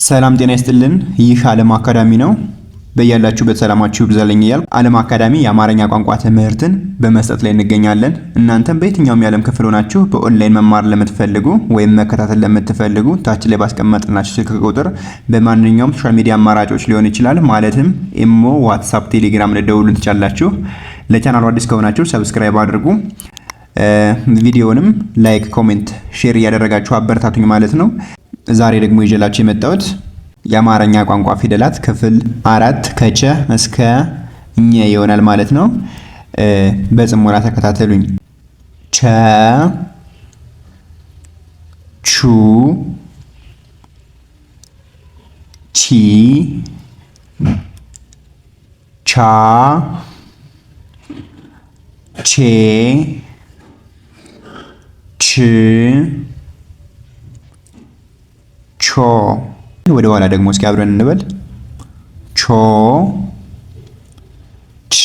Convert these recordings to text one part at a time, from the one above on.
ሰላም ጤና ይስጥልን። ይህ ዓለም አካዳሚ ነው። በያላችሁበት ሰላማችሁ ይብዛልኝ እያልኩ ዓለም አካዳሚ የአማርኛ ቋንቋ ትምህርትን በመስጠት ላይ እንገኛለን። እናንተም በየትኛውም የዓለም ክፍል ሆናችሁ በኦንላይን መማር ለምትፈልጉ ወይም መከታተል ለምትፈልጉ ታች ላይ ባስቀመጥናችሁ ስልክ ቁጥር በማንኛውም ሶሻል ሚዲያ አማራጮች ሊሆን ይችላል፣ ማለትም ኢሞ፣ ዋትስአፕ፣ ቴሌግራም ልደውሉን ትችላላችሁ። ለቻናሉ አዲስ ከሆናችሁ ሰብስክራይብ አድርጉ። ቪዲዮንም ላይክ፣ ኮሜንት፣ ሼር እያደረጋችሁ አበረታቱኝ ማለት ነው። ዛሬ ደግሞ ይዤላችሁ የመጣሁት የአማርኛ ቋንቋ ፊደላት ክፍል 4 ከቸ እስከ ኘ ይሆናል ማለት ነው። በጽሞና ተከታተሉኝ። ቸ፣ ቹ፣ ቺ፣ ቻ፣ ቼ፣ ች፣ ቾ። ወደ ኋላ ደግሞ እስኪ አብረን እንበል። ቾ፣ ች፣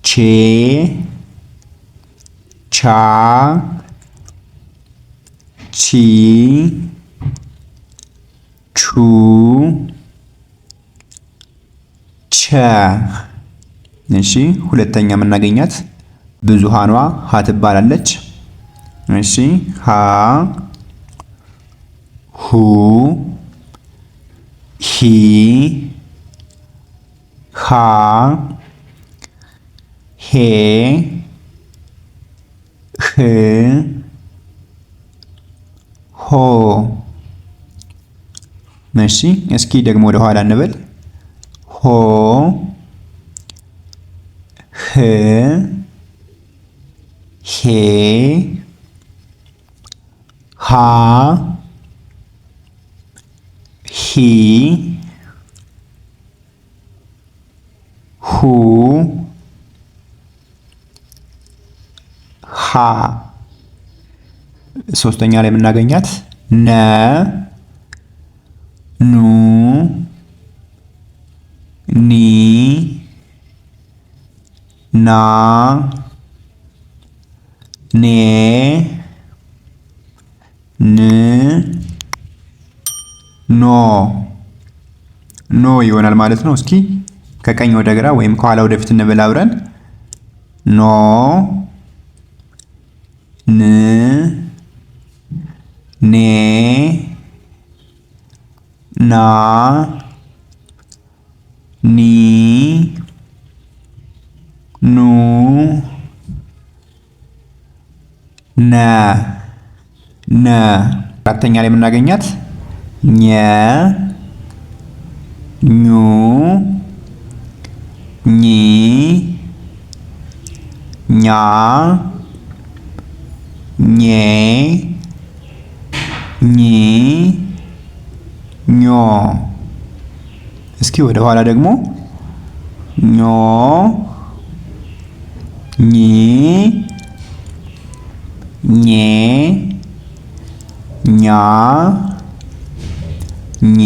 ቼ፣ ቻ፣ ቺ፣ ቹ፣ ቸ። እሺ፣ ሁለተኛ የምናገኛት ብዙሃኗ ሀ ትባላለች። እሺ፣ ሀ፣ ሁ፣ ሂ፣ ሃ፣ ሄ፣ ህ፣ ሆ። እሺ፣ እስኪ ደግሞ ወደ ኋላ እንበል። ሆ፣ ህ፣ ሄ፣ ሃ፣ ሂ፣ ሁ፣ ሃ። ሶስተኛ ላይ የምናገኛት ነ፣ ኑ፣ ኒ፣ ና፣ ኔ፣ ን፣ ኖ። ኖ ይሆናል ማለት ነው። እስኪ ከቀኝ ወደ ግራ ወይም ከኋላ ወደፊት እንበል አብረን። ኖ፣ ን፣ ኔ፣ ና፣ ኒ፣ ኑ፣ ነ። ነ። አራተኛ ላይ የምናገኛት ኘ፣ ኙ፣ ኚ፣ ኛ፣ ኜ፣ ኚ፣ ኞ። እስኪ ወደ ኋላ ደግሞ ኞ፣ ኚ፣ ኜ፣ ኛ፣ ኚ፣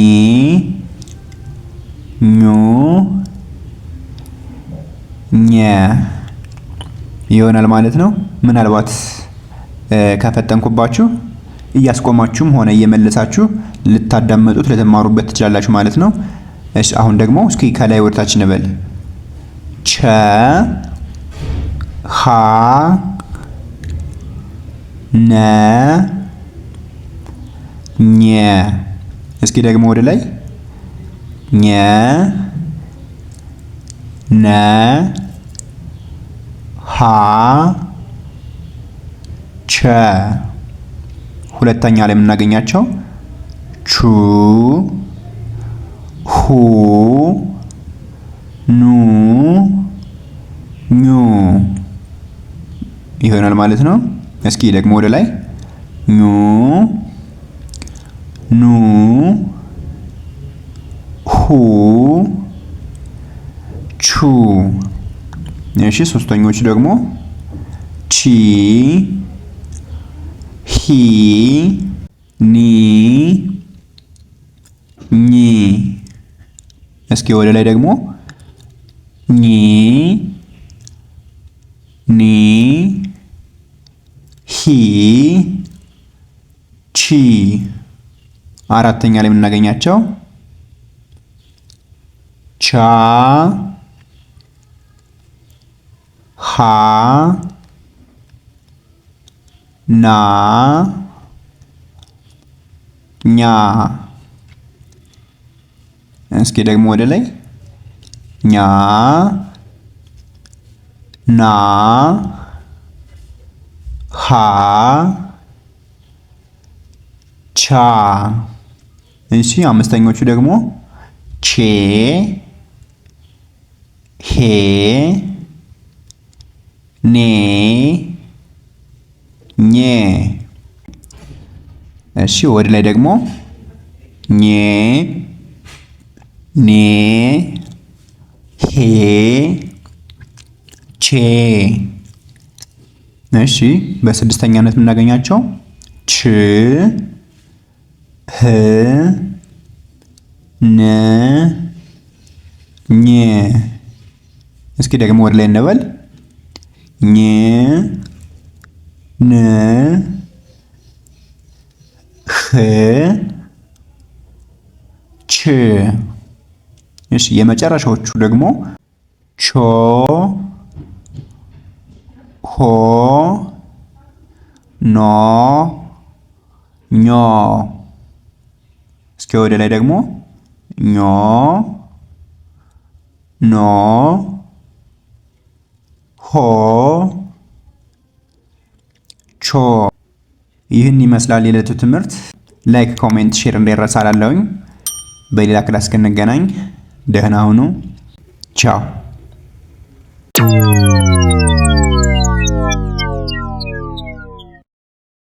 ኙ፣ ኘ ይሆናል ማለት ነው። ምናልባት ከፈጠንኩባችሁ እያስቆማችሁም ሆነ እየመለሳችሁ ልታዳመጡት ልትማሩበት ትችላላችሁ ማለት ነው። እሺ፣ አሁን ደግሞ እስኪ ከላይ ወደታች እንበል። ቸ፣ ሀ፣ ነ፣ ኘ። እስኪ ደግሞ ወደ ላይ ኘ፣ ነ፣ ሀ፣ ቸ። ሁለተኛ ላይ የምናገኛቸው ቹ፣ ሁ፣ ኑ፣ ኙ ይሆናል ማለት ነው። እስኪ ደግሞ ወደ ላይ ኙ፣ ኑ፣ ሁ፣ ቹ። እሺ፣ ሶስተኞቹ ደግሞ ቺ፣ ሂ፣ ኒ፣ ኚ። እስኪ ወደ ላይ ደግሞ ኚ፣ ኒ፣ ሂ ቺ አራተኛ ላይ የምናገኛቸው ቻ፣ ሃ፣ ና፣ ኛ። እስኪ ደግሞ ወደ ላይ ኛ፣ ና፣ ሃ፣ ቻ። እሺ አምስተኞቹ ደግሞ ቼ፣ ሄ፣ ኔ፣ ኜ። እሺ ወደ ላይ ደግሞ ኜ፣ ኔ፣ ሄ፣ ቼ። እሺ በስድስተኛነት የምናገኛቸው ች፣ ህ፣ ን፣ ኝ። እስኪ ደግሞ ወደ ላይ እንበል ኝ፣ ን፣ ህ፣ ች። እሺ የመጨረሻዎቹ ደግሞ ቾ፣ ሆ፣ ኖ፣ ኞ። እስኪ ወደ ላይ ደግሞ ኞ፣ ኖ፣ ሆ፣ ቾ። ይህን ይመስላል የዕለቱ ትምህርት። ላይክ፣ ኮሜንት፣ ሼር እንዳይረሳ እላለሁኝ። በሌላ ክላስ እስክንገናኝ ደህና ሁኑ። ቻው።